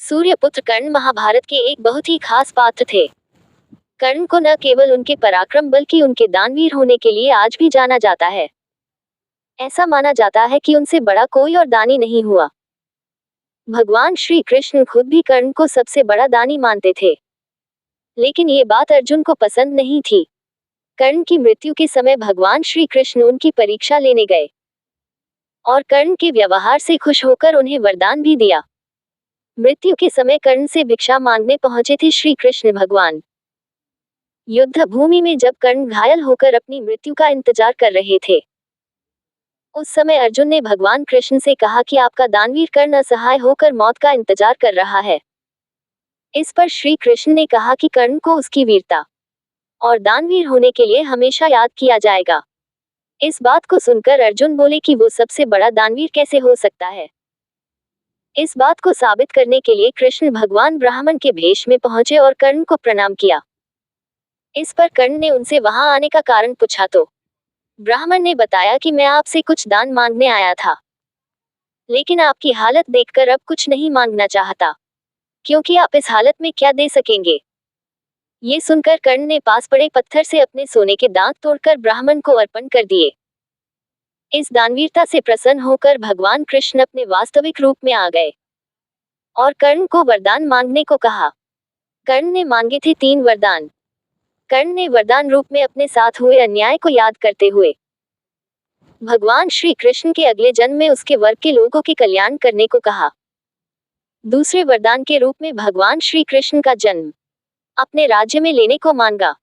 सूर्यपुत्र कर्ण महाभारत के एक बहुत ही खास पात्र थे। कर्ण को न केवल उनके पराक्रम बल्कि उनके दानवीर होने के लिए आज भी जाना जाता है। ऐसा माना जाता है कि उनसे बड़ा कोई और दानी नहीं हुआ। भगवान श्री कृष्ण खुद भी कर्ण को सबसे बड़ा दानी मानते थे, लेकिन ये बात अर्जुन को पसंद नहीं थी। कर्ण की मृत्यु के समय भगवान श्री कृष्ण उनकी परीक्षा लेने गए और कर्ण के व्यवहार से खुश होकर उन्हें वरदान भी दिया। मृत्यु के समय कर्ण से भिक्षा मांगने पहुंचे थे श्री कृष्ण भगवान। युद्ध भूमि में जब कर्ण घायल होकर अपनी मृत्यु का इंतजार कर रहे थे, उस समय अर्जुन ने भगवान कृष्ण से कहा कि आपका दानवीर कर्ण असहाय होकर मौत का इंतजार कर रहा है। इस पर श्री कृष्ण ने कहा कि कर्ण को उसकी वीरता और दानवीर होने के लिए हमेशा याद किया जाएगा। इस बात को सुनकर अर्जुन बोले कि वो सबसे बड़ा दानवीर कैसे हो सकता है। इस बात को साबित करने के लिए कृष्ण भगवान ब्राह्मण के भेष में पहुंचे और कर्ण को प्रणाम किया। इस पर कर्ण ने उनसे वहां आने का कारण पूछा तो ब्राह्मण ने बताया कि मैं आपसे कुछ दान मांगने आया था, लेकिन आपकी हालत देखकर अब कुछ नहीं मांगना चाहता, क्योंकि आप इस हालत में क्या दे सकेंगे। ये सुनकर कर्ण ने पास पड़े पत्थर से अपने सोने के दांत तोड़कर ब्राह्मण को अर्पण कर दिए। इस दानवीरता से प्रसन्न होकर भगवान कृष्ण अपने वास्तविक रूप में आ गए और कर्ण को वरदान मांगने को कहा। कर्ण ने मांगे थे 3 वरदान। कर्ण ने वरदान रूप में अपने साथ हुए अन्याय को याद करते हुए भगवान श्री कृष्ण के अगले जन्म में उसके वर्ग के लोगों के कल्याण करने को कहा। दूसरे वरदान के रूप में भगवान श्री कृष्ण का जन्म अपने राज्य में लेने को मांगा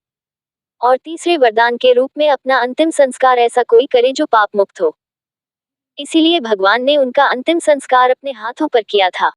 और तीसरे वरदान के रूप में अपना अंतिम संस्कार ऐसा कोई करे जो पाप मुक्त हो। इसीलिए भगवान ने उनका अंतिम संस्कार अपने हाथों पर किया था।